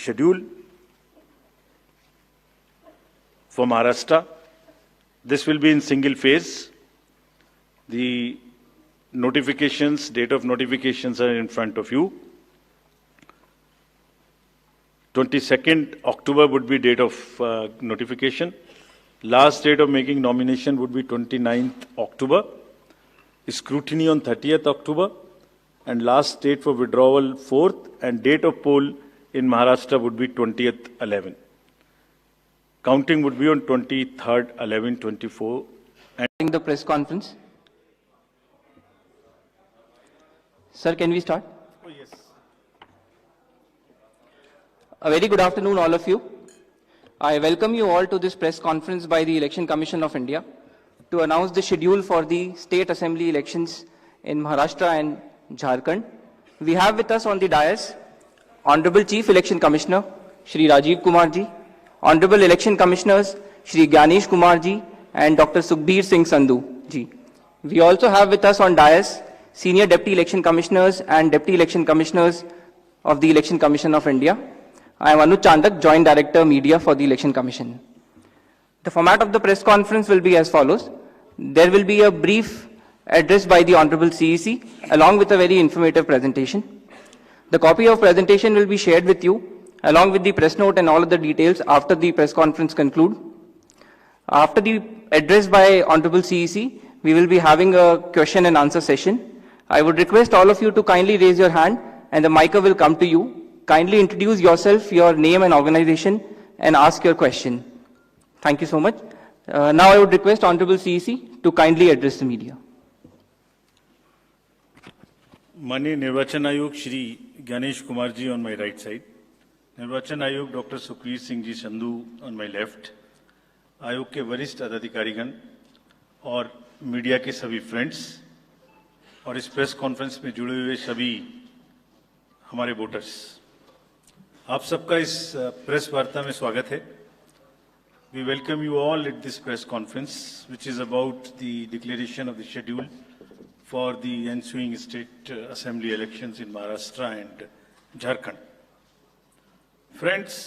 schedule for Maharashtra. This will be in single phase. The notifications, date of notifications are in front of you. 22nd October would be date of notification. Last date of making nomination would be 29th October. Scrutiny on 30th October. And last date for withdrawal 4th, and date of poll in Maharashtra would be 20th 11. Counting would be on 23rd 11 24. And the press conference. Sir, can we start? Oh, yes. A very good afternoon, all of you. I welcome you all to this press conference by the Election Commission of India to announce the schedule for the state assembly elections in Maharashtra and Jharkhand. We have with us on the dais Honorable Chief Election Commissioner Shri Rajiv Kumar ji, Honorable Election Commissioners Shri Gyanesh Kumar ji and Dr. Sukhbir Singh Sandhu ji. We also have with us on dais Senior Deputy Election Commissioners and Deputy Election Commissioners of the Election Commission of India. I am Anuj Chandak, Joint Director Media for the Election Commission. The format of the press conference will be as follows. There will be a brief address by the Honorable CEC along with a very informative presentation. The copy of presentation will be shared with you along with the press note and all of the details after the press conference conclude. After the address by Honorable CEC, we will be having a question and answer session. I would request all of you to kindly raise your hand and the mic will come to you. Kindly introduce yourself, your name and organization, and ask your question. Thank you so much. Now I would request Honorable CEC to kindly address the media. माननीय निर्वाचन आयोग Shri Gyanesh Kumar ji on my right side, निर्वाचन आयोग doctor Sukhbir Singh ji Sandhu on my left, आयोग के वरिष्ठ अधिकारीगण और मीडिया के सभी फ्रेंड्स और इस प्रेस कॉन्फ्रेंस में जुड़े हुए सभी हमारे वोटर्स, आप सबका इस प्रेस वार्ता में स्वागत है. We welcome you all at this press conference which is about the declaration of the schedule for the ensuing state assembly elections in Maharashtra and Jharkhand. Friends,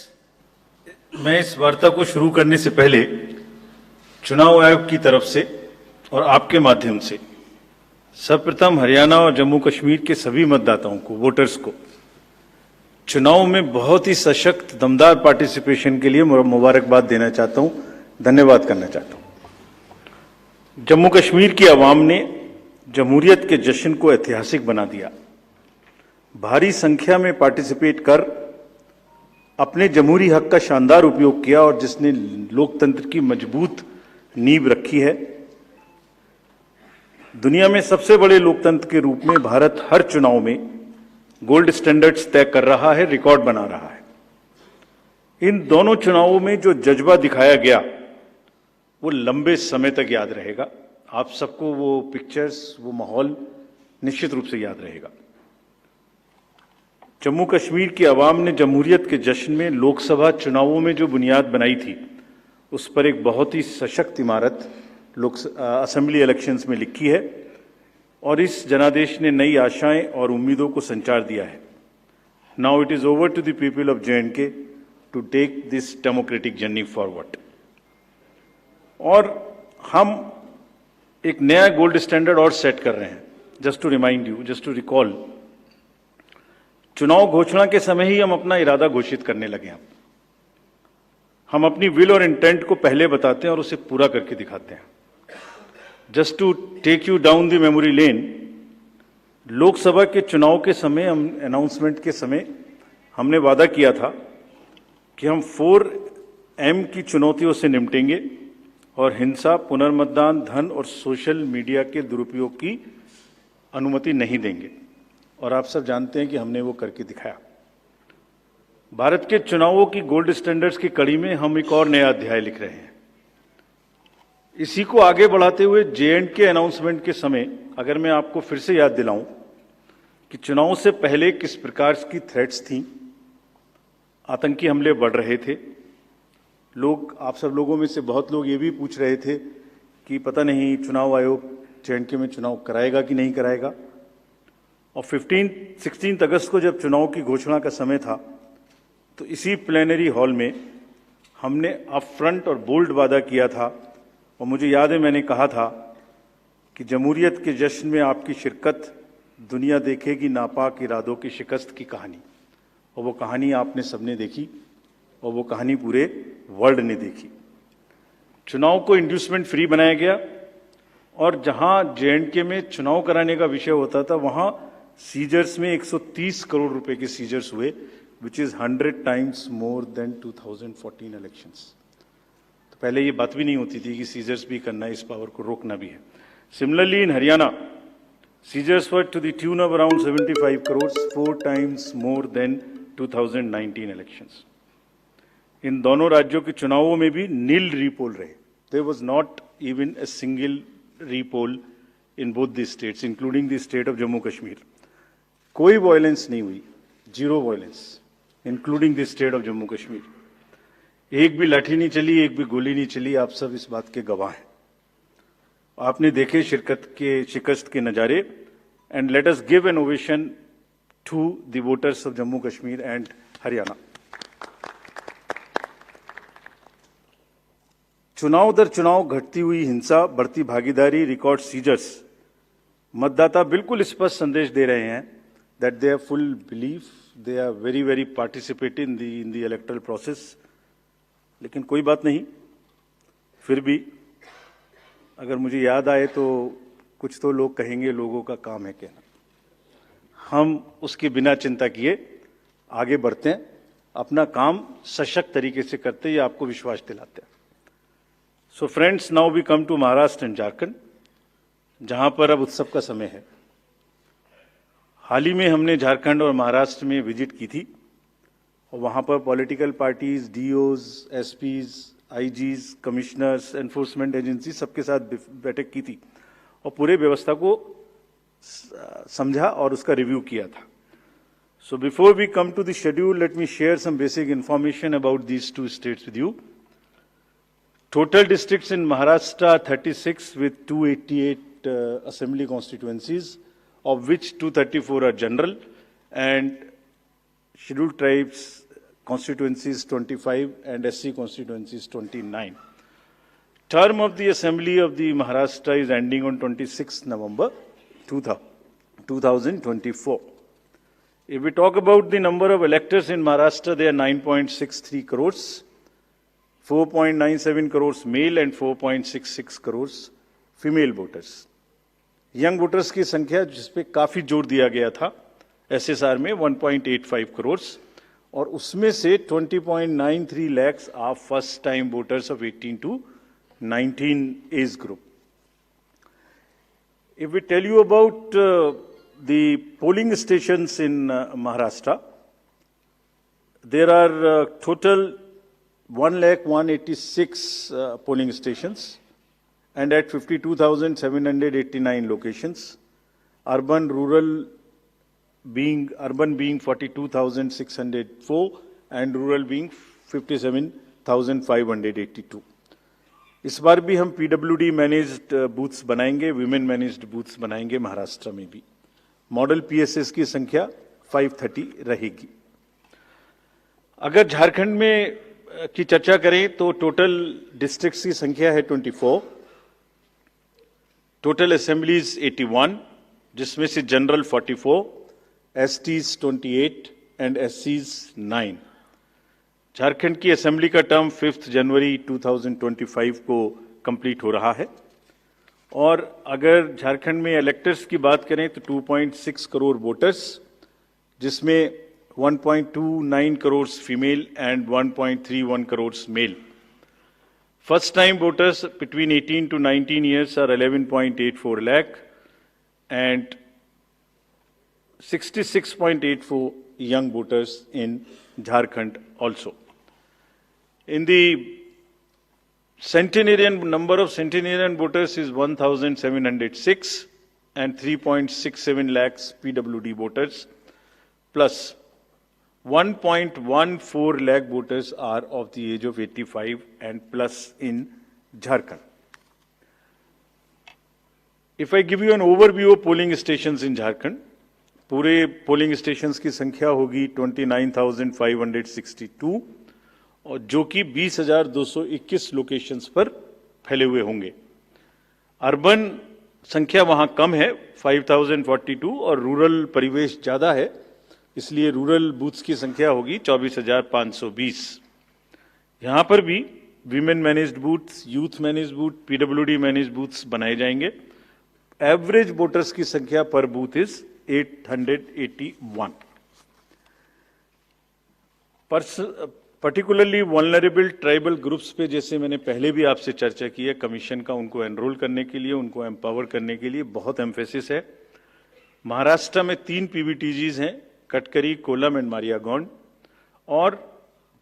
मैं इस वार्ता को शुरू करने से पहले चुनाव आयोग की तरफ से और आपके माध्यम से सर्वप्रथम हरियाणा और जम्मू कश्मीर के सभी मतदाताओं को, वोटर्स को चुनाव में बहुत ही सशक्त दमदार पार्टिसिपेशन के लिए मुबारकबाद देना चाहता हूं, धन्यवाद करना चाहता हूं. जम्मू कश्मीर की आवाम ने जमहूरियत के जश्न को ऐतिहासिक बना दिया. भारी संख्या में पार्टिसिपेट कर अपने जमहूरी हक का शानदार उपयोग किया और जिसने लोकतंत्र की मजबूत नींव रखी है. दुनिया में सबसे बड़े लोकतंत्र के रूप में भारत हर चुनाव में गोल्ड स्टैंडर्ड्स तय कर रहा है, रिकॉर्ड बना रहा है. इन दोनों चुनावों में जो जज्बा दिखाया गया वो लंबे समय तक याद रहेगा. आप सबको वो पिक्चर्स, वो माहौल निश्चित रूप से याद रहेगा. जम्मू कश्मीर की आवाम ने जमहूरियत के जश्न में लोकसभा चुनावों में जो बुनियाद बनाई थी उस पर एक बहुत ही सशक्त इमारत असेंबली इलेक्शंस में लिखी है और इस जनादेश ने नई आशाएं और उम्मीदों को संचार दिया है. Now it is over to the people of J&K to take this democratic journey forward. और हम एक नया गोल्ड स्टैंडर्ड और सेट कर रहे हैं. Just to remind you, just to recall, चुनाव घोषणा के समय ही हम अपना इरादा घोषित करने लगे हैं. हम अपनी विल और इंटेंट को पहले बताते हैं और उसे पूरा करके दिखाते हैं. Just to take you down the memory lane, Lok Sabha के चुनाव के समय, हम अनाउंसमेंट के समय हमने वादा किया था कि हम 4M की चुनौतियों से निपटेंगे और हिंसा, पुनर्मतदान, धन और सोशल मीडिया के दुरुपयोग की अनुमति नहीं देंगे. और आप सब जानते हैं कि हमने वो करके दिखाया. भारत के चुनावों की गोल्ड स्टैंडर्ड्स की कड़ी में हम एक और नया अध्याय लिख रहे हैं. इसी को आगे बढ़ाते हुए J&K अनाउंसमेंट के समय अगर मैं आपको फिर से याद दिलाऊं कि चुनाव से पहले किस प्रकार की थ्रेट्स थी, आतंकी हमले बढ़ रहे थे. लोग, आप सब लोगों में से बहुत लोग ये भी पूछ रहे थे कि पता नहीं चुनाव आयोग J&K में चुनाव कराएगा कि नहीं कराएगा. और 16 अगस्त को जब चुनाव की घोषणा का समय था तो इसी प्लेनरी हॉल में हमने अप फ्रंट और बोल्ड वादा किया था, और मुझे याद है मैंने कहा था कि जमहूरियत के जश्न में आपकी शिरकत दुनिया देखेगी नापाक इरादों की शिकस्त की कहानी। और वो कहानी आपने सबने देखी, और वो कहानी पूरे वर्ल्ड ने देखी। चुनाव को इंड्यूसमेंट फ्री बनाया गया, और जहां J&K में चुनाव कराने का विषय होता था वहां सीजर्स में 130 करोड़ रुपए के सीजर्स हुए, which is 100 times more than 2014 elections. तो पहले ये बात भी नहीं होती थी कि सीजर्स भी करना है, इस पावर को रोकना भी है। Similarly in Haryana, seizures were to the tune of around 75 crores, 4 times more than 2019 elections. इन दोनों राज्यों के चुनावों में भी नील रीपोल रहे। There was not even a single repoll in both the states, including the state of Jammu Kashmir. कोई violence नहीं हुई, zero violence, including the state of Jammu Kashmir. एक भी लाठी नहीं चली, एक भी गोली नहीं चली। आप सब इस बात के गवाह हैं। आपने देखे शिकस्त के नजारे। And let us give an ovation to the voters of Jammu Kashmir and Haryana. चुनाव दर चुनाव घटती हुई हिंसा, बढ़ती भागीदारी, रिकॉर्ड सीजर्स, मतदाता बिल्कुल स्पष्ट संदेश दे रहे हैं that they have full belief, they are very very participate in the electoral process. लेकिन कोई बात नहीं, फिर भी अगर मुझे याद आए तो कुछ तो लोग कहेंगे लोगों का काम है कहना। हम उसके बिना चिंता किए आगे बढ़ते हैं, अपना काम सशक्त तरीके से करते हैं, ये आपको विश्वास दिलाते हैं। So friends, now we come to Maharashtra and Jharkhand, जहां पर अब उत्सव का समय है। हाल ही में हमने झारखंड और महाराष्ट्र में विजिट की थी, और वहां पर political parties, DOs, SPs, IGs, commissioners, enforcement agency सबके साथ बैठक की थी, और पूरे व्यवस्था को समझा और उसका रिव्यू किया था। So before we come to the schedule, let me share some basic information about these two states with you. Total districts in Maharashtra 36 with 288 assembly constituencies, of which 234 are general, and scheduled tribes constituencies 25 and SC constituencies 29. Term of the assembly of the Maharashtra is ending on 26 November 2024. If we talk about the number of electors in Maharashtra, they are 9.63 crores. 4.97 crores male and 4.66 crores female voters. Young voters की संख्या जिस पे काफी जोर दिया गया था SSR में 1.85 crores, और उसमें से 20.93 lakhs are first time voters of 18 to 19 age group. If we tell you about the polling stations in Maharashtra, there are total 1,186 polling stations, and at 52,789 locations. Urban being 42,604 and rural being 57,582. इस बार भी हम PWD managed booths बनाएंगे, women managed booths बनाएंगे महाराष्ट्र में भी। Model PSS की संख्या 530 रहेगी। अगर झारखंड में की चर्चा करें तो टोटल डिस्ट्रिक्ट्स की संख्या है 24, टोटल असेंबलीज 81, जिसमें से जनरल 44, एसटीज 28 एंड एससीज 9। झारखंड की असेंबली का टर्म 5 जनवरी 2025 को कंप्लीट हो रहा है, और अगर झारखंड में इलेक्टर्स की बात करें तो 2.6 करोड़ वोटर्स, जिसमें 1.29 crores female and 1.31 crores male. First time voters between 18 to 19 years are 11.84 lakh and 66.84 young voters in Jharkhand also. In the centenarian, number of centenarian voters is 1,706 and 3.67 lakhs PWD voters, plus 1.14 lakh voters are of the age of 85 and plus in Jharkhand. If I give you an overview of polling stations in Jharkhand, पूरे polling stations की संख्या होगी 29,562 और जो कि 20,221 locations पर फैले हुए होंगे। अर्बन संख्या वहां कम है 5,042 और रूरल परिवेश ज्यादा है, इसलिए रूरल बूथ्स की संख्या होगी 24,520। यहां पर भी women managed booths, youth managed booth, PWD managed booths बनाए जाएंगे। एवरेज वोटर्स की संख्या पर booth is 881। Particularly vulnerable tribal groups पे जैसे मैंने पहले भी आपसे चर्चा की है, कमीशन का उनको एनरोल करने के लिए, उनको एम्पावर करने के लिए बहुत एम्फेसिस है। महाराष्ट्र में 3 पीवीटीजीज हैं, कटकरी, कोलम एंड मारियागौंड, और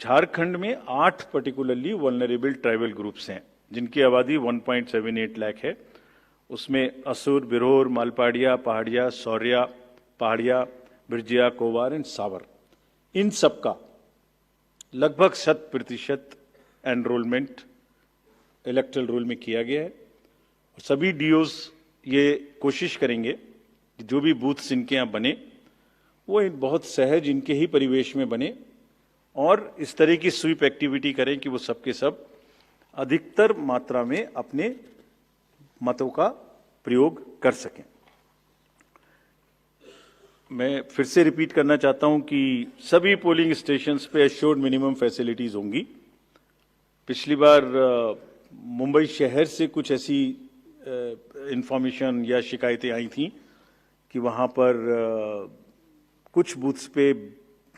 झारखंड में 8 पर्टिकुलरली वल्नरेबल ट्राइबल ग्रुप्स हैं जिनकी आबादी 1.78 लाख है। उसमें असुर, बिरोर, मालपाड़िया, पहाड़िया, सौर्या, पहाड़िया, बिरजिया, कोवार एंड सावर, इन सबका लगभग 100% एनरोलमेंट इलेक्टरल रोल में किया गया है। सभी डीओज ये कोशिश करेंगे कि जो भी बूथ्स इनके यहाँ बने वो बहुत सहज इनके ही परिवेश में बने और इस तरह की स्वीप एक्टिविटी करें कि वो सबके सब अधिकतर मात्रा में अपने मतों का प्रयोग कर सकें। मैं फिर से रिपीट करना चाहता हूं कि सभी पोलिंग स्टेशंस पे एश्योर्ड मिनिमम फैसिलिटीज होंगी। पिछली बार मुंबई शहर से कुछ ऐसी इंफॉर्मेशन या शिकायतें आई थी कि वहां पर कुछ बूथ्स पे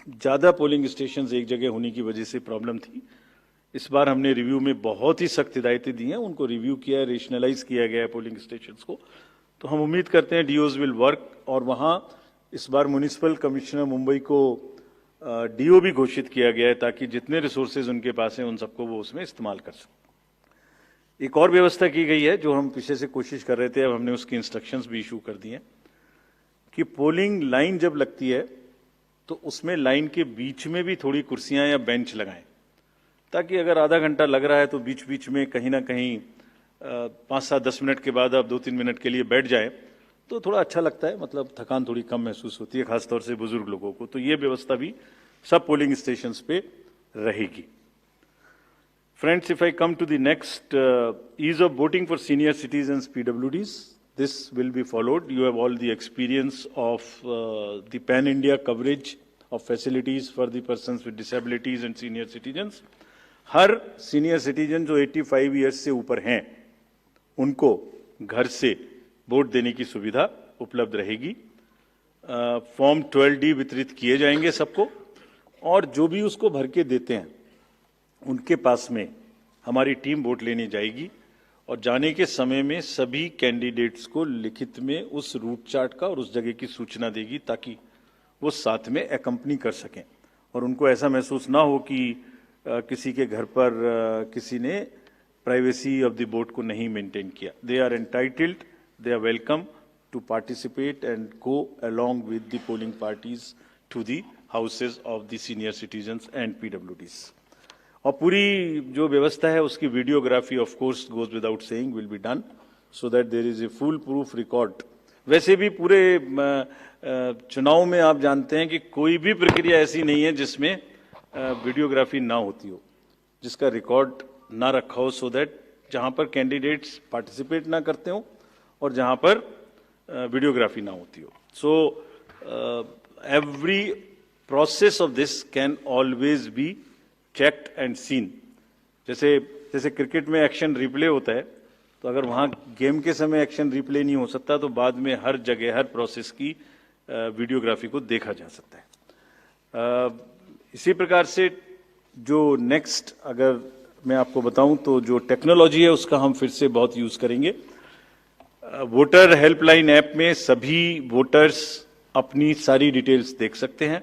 ज्यादा पोलिंग स्टेशंस एक जगह होने की वजह से प्रॉब्लम थी। इस बार हमने रिव्यू में बहुत ही सख्त हिदायतें दी हैं, उनको रिव्यू किया है, रेशनलाइज किया गया है पोलिंग स्टेशंस को। तो हम उम्मीद करते हैं डीओज विल वर्क, और वहां इस बार म्युनिसिपल कमिश्नर मुंबई को डीओ भी घोषित किया गया है ताकि जितने रिसोर्सेज उनके पास हैं उन सबको वो उसमें इस्तेमाल कर सकें। एक और व्यवस्था की गई है जो हम पीछे से कोशिश कर रहे थे, अब हमने उसकी इंस्ट्रक्शंस भी इशू कर दिए हैं कि पोलिंग लाइन जब लगती है तो उसमें लाइन के बीच में भी थोड़ी कुर्सियां या बेंच लगाएं, ताकि अगर आधा घंटा लग रहा है तो बीच बीच में कहीं ना कहीं 5-7-10 मिनट के बाद आप 2-3 मिनट के लिए बैठ जाएं तो थोड़ा अच्छा लगता है, मतलब थकान थोड़ी कम महसूस होती है, खासतौर से बुजुर्ग लोगों को। तो ये व्यवस्था भी सब पोलिंग स्टेशंस पे रहेगी। Friends, if I come to the next, ease of voting for senior citizens PWDs, this will be followed. You have all the experience of the pan-India coverage of facilities for the persons with disabilities and senior citizens. Her senior citizen जो 85 years से ऊपर हैं उनको घर से vote देने की सुविधा उपलब्ध रहेगी। फॉर्म 12D वितरित किए जाएंगे सबको, और जो भी उसको भर के देते हैं उनके पास में हमारी टीम वोट लेने जाएगी और जाने के समय में सभी कैंडिडेट्स को लिखित में उस रूट चार्ट का और उस जगह की सूचना देगी ताकि वो साथ में एकम्पनी कर सकें और उनको ऐसा महसूस ना हो कि किसी के घर पर किसी ने प्राइवेसी ऑफ द वोट को नहीं मेंटेन किया। They are entitled, they are welcome to participate and go along with the polling parties to the houses of the senior citizens and PWDs. और पूरी जो व्यवस्था है उसकी videography of course goes without saying will be done so that there is a full proof record. वैसे भी पूरे चुनाव में आप जानते हैं कि कोई भी प्रक्रिया ऐसी नहीं है जिसमें वीडियोग्राफी ना होती हो, जिसका रिकॉर्ड ना रखा हो, सो दैट जहां पर कैंडिडेट्स पार्टिसिपेट ना करते हो और जहां पर वीडियोग्राफी ना होती हो। So every process of this can always be checked and seen. जैसे क्रिकेट में एक्शन रिप्ले होता है, तो अगर वहां गेम के समय एक्शन रिप्ले नहीं हो सकता तो बाद में हर जगह हर प्रोसेस की वीडियोग्राफी को देखा जा सकता है। इसी प्रकार से जो नेक्स्ट अगर मैं आपको बताऊं तो जो टेक्नोलॉजी है उसका हम फिर से बहुत यूज करेंगे। वोटर हेल्पलाइन ऐप में सभी वोटर्स अपनी सारी डिटेल्स देख सकते हैं,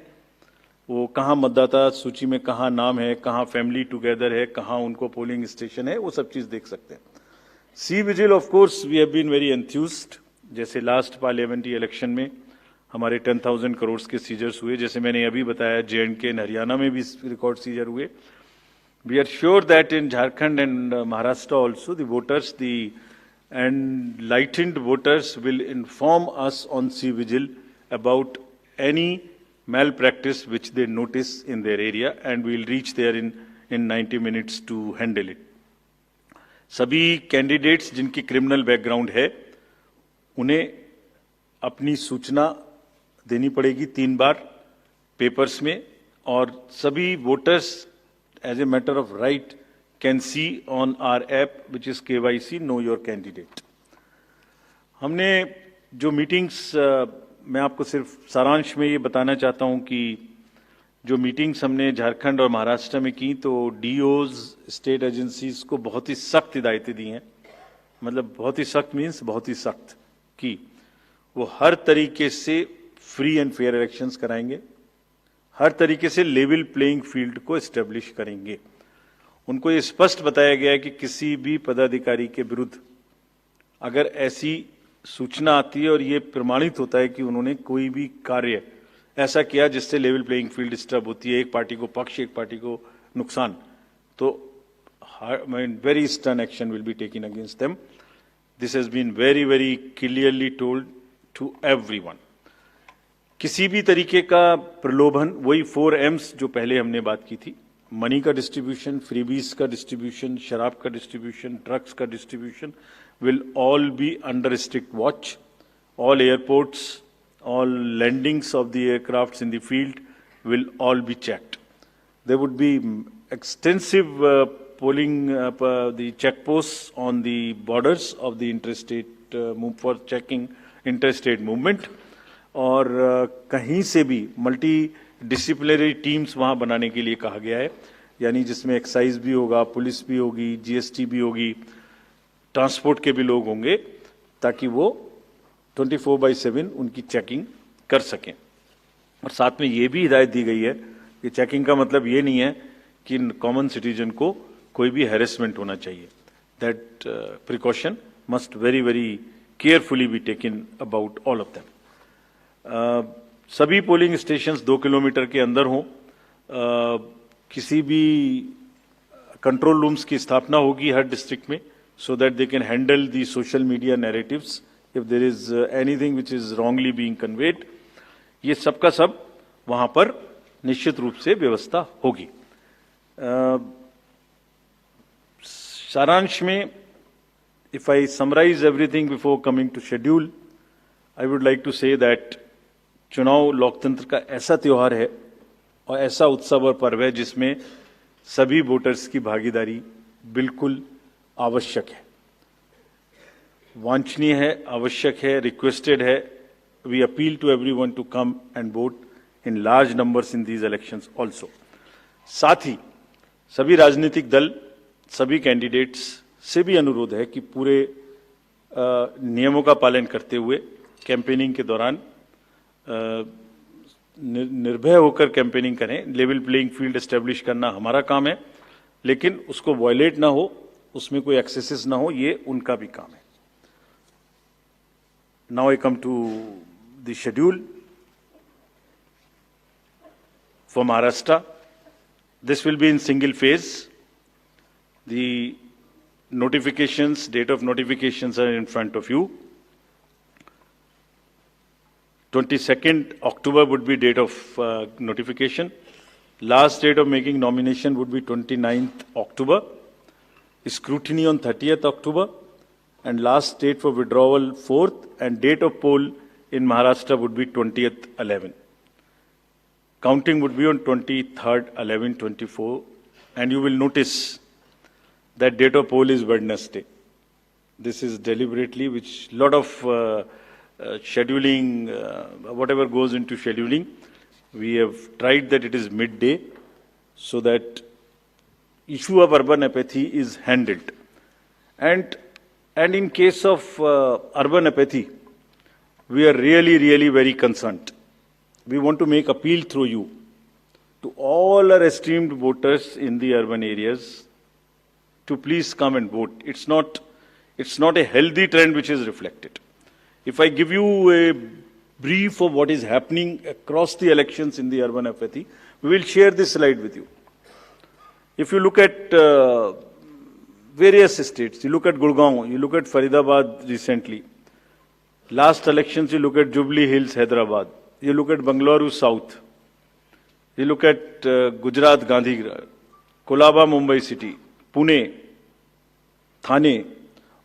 वो कहाँ मतदाता सूची में कहाँ नाम है, कहाँ फैमिली टुगेदर है, कहाँ उनको पोलिंग स्टेशन है, वो सब चीज देख सकते हैं। C vigil of course we have been very enthused. जैसे लास्ट पार्लियामेंट्री इलेक्शन में हमारे 10,000 करोड़ के सीजर्स हुए, जैसे मैंने अभी बताया J&K एंड हरियाणा में भी रिकॉर्ड सीजर हुए। We are sure that in Jharkhand and Maharashtra also the voters the enlightened voters will inform us on C vigil about any malpractice which they notice in their area, and we'll reach there in 90 minutes to handle it. सभी candidates जिनकी criminal background है उन्हें अपनी सूचना देनी पड़ेगी 3 बार papers में, और सभी voters as a matter of right can see on our app which is KYC know your candidate. हमने जो मीटिंग्स, मैं आपको सिर्फ सारांश में ये बताना चाहता हूं कि जो मीटिंग्स हमने झारखंड और महाराष्ट्र में की, तो डीओज स्टेट एजेंसीज को बहुत ही सख्त हिदायतें दी हैं। मतलब बहुत ही सख्त मीन्स बहुत ही सख्त कि वो हर तरीके से फ्री एंड फेयर इलेक्शंस कराएंगे, हर तरीके से लेवल प्लेइंग फील्ड को एस्टेब्लिश करेंगे। उनको ये स्पष्ट बताया गया है कि किसी भी पदाधिकारी के विरुद्ध अगर ऐसी सूचना आती है और ये प्रमाणित होता है कि उन्होंने कोई भी कार्य ऐसा किया जिससे लेवल प्लेइंग फील्ड डिस्टर्ब होती है, एक पार्टी को पक्ष एक पार्टी को नुकसान, तो very stern action will be taken against them. This has been very very clearly told to everyone. किसी भी तरीके का प्रलोभन, वही 4 M's जो पहले हमने बात की थी, मनी का डिस्ट्रीब्यूशन, फ्रीबीज का डिस्ट्रीब्यूशन, शराब का डिस्ट्रीब्यूशन, ड्रग्स का distribution will all be under strict watch. All airports, all landings of the aircrafts in the field will all be checked. There would be extensive polling, the checkposts on the borders of the interstate for checking interstate movement. और कहीं से भी multi disciplinary teams वहाँ बनाने के लिए कहा गया है, यानी जिसमें एक्साइज भी होगा, पुलिस भी होगी, GST भी होगी, ट्रांसपोर्ट के भी लोग होंगे, ताकि वो 24/7 उनकी चेकिंग कर सकें। और साथ में ये भी हिदायत दी गई है कि चेकिंग का मतलब ये नहीं है कि कॉमन सिटीजन को कोई भी हैरेसमेंट होना चाहिए। That precaution must very very carefully be taken about all of them. सभी पोलिंग स्टेशंस 2 किलोमीटर के अंदर हों। किसी भी कंट्रोल रूम्स की स्थापना होगी हर डिस्ट्रिक्ट में, so that they can handle the social media narratives if there is anything which is wrongly being conveyed. ये सब का सब वहां पर निश्चित रूप से व्यवस्था होगी। सारांश में, if I summarize everything before coming to schedule, I would like to say that चुनाव लोकतंत्र का ऐसा त्योहार है और ऐसा उत्सव और पर्व है जिसमें सभी वोटर्स की भागीदारी बिल्कुल आवश्यक है, वांछनीय है, आवश्यक है, रिक्वेस्टेड है। We appeal to everyone to come and vote in large numbers in these elections also. साथ ही सभी राजनीतिक दल, सभी कैंडिडेट्स से भी अनुरोध है कि पूरे नियमों का पालन करते हुए कैंपेनिंग के दौरान निर्भय होकर कैंपेनिंग करें। लेवल प्लेइंग फील्ड एस्टेब्लिश करना हमारा काम है, लेकिन उसको वायलेट ना हो, उसमें कोई एक्सेसेस ना हो, ये उनका भी काम है। Now I come to the schedule for Maharashtra. This will be in single phase. The notifications, date of notifications are in front of you. 22nd October would be date of notification. Last date of making nomination would be 29th October. Scrutiny on 30th October. And last date for withdrawal 4th, and date of poll in Maharashtra would be 20th 11. Counting would be on 23rd 11 24, and you will notice that date of poll is Wednesday. This is deliberately, which lot of scheduling, whatever goes into scheduling, we have tried that it is midday, so that issue of urban apathy is handled. And in case of urban apathy, we are really very concerned. We want to make appeal through you to all our esteemed voters in the urban areas to please come and vote. It's not a healthy trend which is reflected. If I give you a brief of what is happening across the elections in the urban apathy, we will share this slide with you. If you look at various states, you look at Gurgaon, you look at Faridabad recently. Last elections, you look at Jubilee Hills, Hyderabad. you look at Bangalore South, you look at Gujarat Gandhigram, Kolaba Mumbai City, Pune, Thane,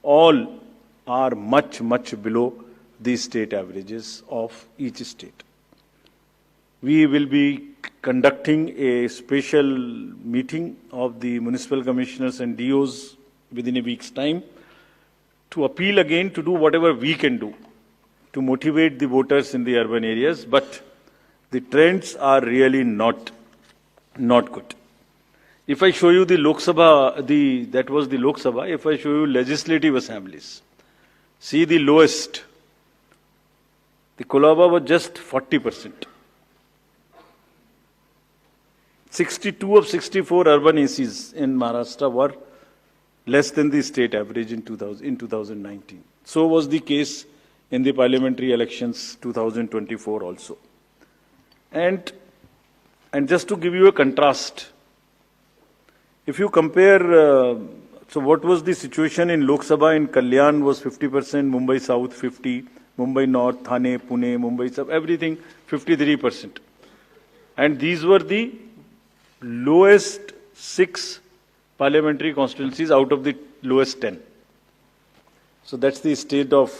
all are much, much below the state averages of each state. We will be conducting a special meeting of the municipal commissioners and DOs within a week's time to appeal again to do whatever we can do to motivate the voters in the urban areas, but the trends are really not good. If I show you the Lok Sabha, that was the Lok Sabha, if I show you legislative assemblies, see the lowest, the Kolaba was just 40%. 62 of 64 urban ACs in Maharashtra were less than the state average in 2019. So was the case in the parliamentary elections 2024 also. And just to give you a contrast, if you compare, so what was the situation in Lok Sabha in Kalyan was 50%, Mumbai South 50, Mumbai North, Thane, Pune, Mumbai South, everything 53%. And these were the lowest 6 parliamentary constituencies out of the lowest 10. So that's the state of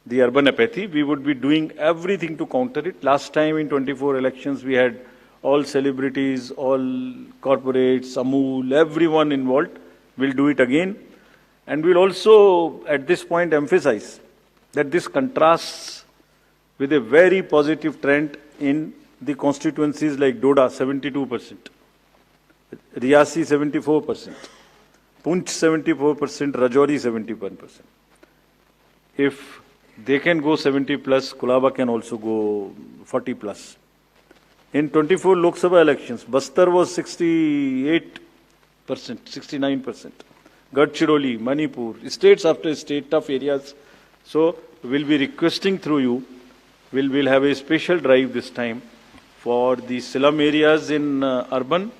the urban apathy. We would be doing everything to counter it. Last time in 24 elections, we had all celebrities, all corporates, Amul, everyone involved. We'll do it again. And we'll also, at this point, emphasize that this contrasts with a very positive trend in the constituencies like Doda, 72%, Riyasi, 74%, Punch, 74%, Rajouri, 71%. If they can go 70 plus, Kolaba can also go 40 plus. In 24 Lok Sabha elections, Bastar was 68%, 69%. Gadchiroli, Manipur, states after state, tough areas. So we'll be requesting through you, we'll have a special drive this time for the slum areas in urban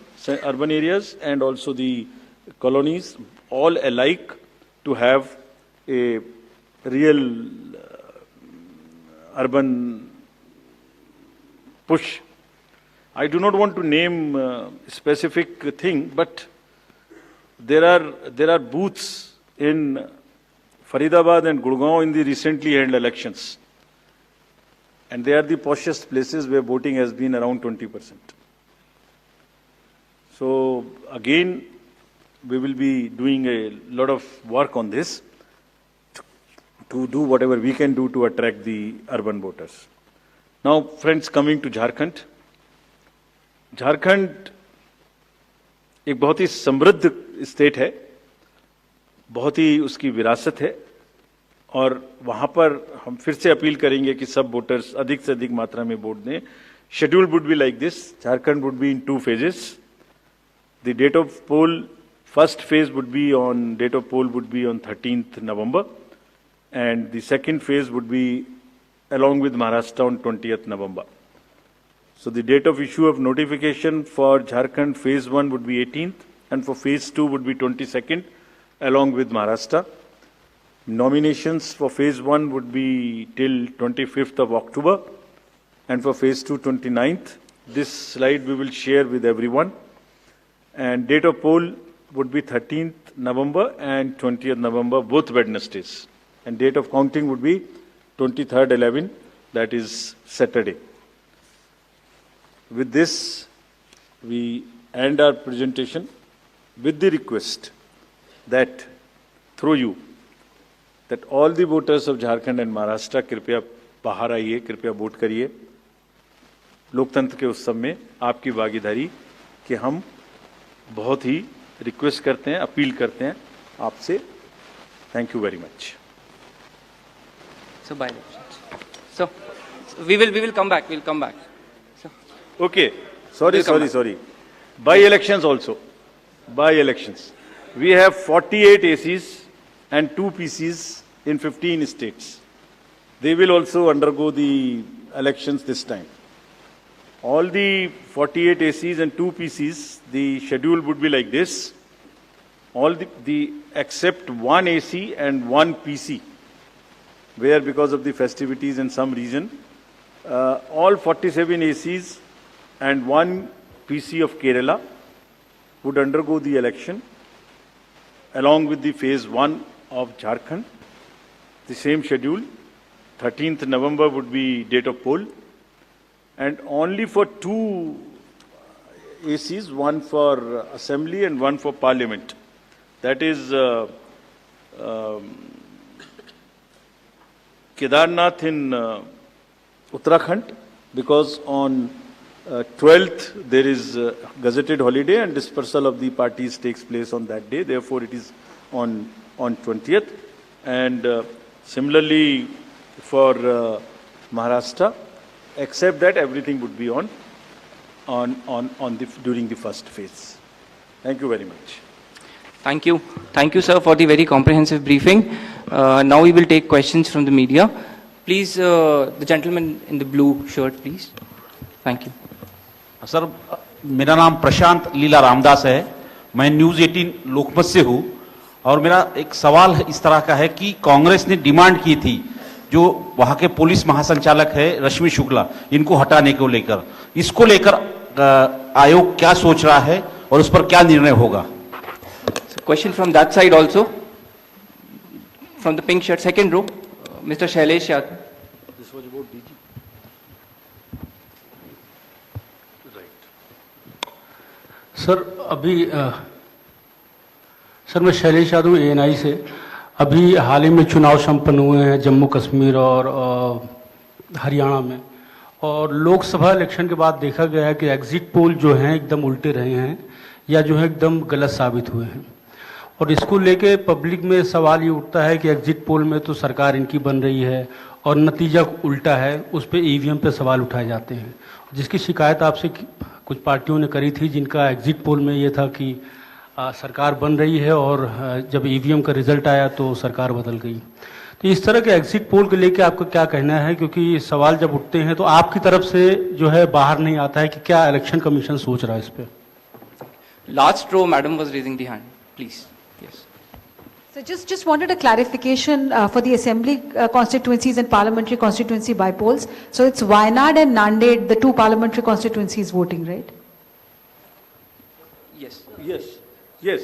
areas and also the colonies, all alike, to have a real urban push. I do not want to name a specific thing, but there are booths in Faridabad and Gurgaon in the recently held elections. And they are the poshest places where voting has been around 20%. So again, we will be doing a lot of work on this to do whatever we can do to attract the urban voters. Now, friends, coming to Jharkhand. Jharkhand एक बहुत ही समृद्ध state है, बहुत ही उसकी विरासत है और वहां पर हम फिर से अपील करेंगे कि सब वोटर्स अधिक से अधिक मात्रा में वोट दें. Schedule would be like this. Jharkhand would be in 2 phases. The date of poll, first phase would be on 13th November, and the second phase would be along with Maharashtra on 20th November. So the date of issue of notification for Jharkhand phase 1 would be 18th, and for phase 2 would be 22nd, along with Maharashtra. Nominations for phase 1 would be till 25th of October, and for phase 2, 29th. This slide we will share with everyone. And date of poll would be 13th November and 20th November, both Wednesdays. And date of counting would be 23rd 11, that is Saturday. With this, we end our presentation with the request that through you, that all the voters of Jharkhand and Maharashtra कृपया बाहर आइए, कृपया vote करिए. लोकतंत्र के उत्सव में आपकी भागीदारी कि हम बहुत ही रिक्वेस्ट करते हैं, अपील करते हैं आपसे. Thank you very much. So by elections. So we will come back. We'll come back. So, okay. Sorry. By elections also. By elections. We have 48 ACs and 2 PCs in 15 states. They will also undergo the elections this time. All the 48 ACs and 2 PCs, the schedule would be like this. All the except 1 AC and 1 PC, where because of the festivities and some reason, all 47 ACs and 1 PC of Kerala would undergo the election along with the phase 1 of Jharkhand. The same schedule, 13th November would be date of poll, and only for 2 ACs, one for assembly and one for parliament. That is Kedarnath in Uttarakhand, because on 12th there is gazetted holiday and dispersal of the parties takes place on that day. Therefore, it is on 20th. And similarly for Maharashtra, except that everything would be during the first phase. Thank you very much. Thank you. Thank you, sir, for the very comprehensive briefing. Now we will take questions from the media. Please, the gentleman in the blue shirt, please. Thank you. Sir, मेरा नाम प्रशांत लीला रामदास है। मैं news 18 लोकमत से हूँ और मेरा एक सवाल इस तरह का है कि कांग्रेस ने डिमांड की थी जो वहाँ के पुलिस महासंचालक है रश्मि शुक्ला, इनको हटाने को लेकर, इसको लेकर आयोग क्या सोच रहा है और उस पर क्या निर्णय होगा? Question from that side also. From the pink shirt, second row, Mr. Shailesh Yadav. This was about DG. Sir अभी सर मैं शैलेश यादव ANI से। अभी हाल ही में चुनाव संपन्न हुए हैं जम्मू कश्मीर और हरियाणा में, और लोकसभा इलेक्शन के बाद देखा गया है कि एग्जिट पोल जो हैं एकदम उल्टे रहे हैं या जो है एकदम गलत साबित हुए हैं, और इसको लेके पब्लिक में सवाल ये उठता है कि एग्जिट पोल में तो सरकार इनकी बन रही है और नतीजा उल्टा है, उस पर EVM पे सवाल उठाए जाते हैं, जिसकी शिकायत आपसे कुछ पार्टियों ने करी थी, जिनका एग्जिट पोल में ये था कि सरकार बन रही है और जब EVM का रिजल्ट आया तो सरकार बदल गई। तो इस तरह के एग्जिट पोल को लेके आपका क्या कहना है, क्योंकि सवाल जब उठते हैं तो आपकी तरफ से जो है बाहर नहीं आता है कि क्या इलेक्शन कमीशन सोच रहा है इस पे? Last row, madam was raising the hand. Please. Yes. So just wanted a clarification for the assembly constituencies and parliamentary constituency by polls. So it's Wayanad and Nanded, the 2 parliamentary constituencies voting, right? Yes. Yes.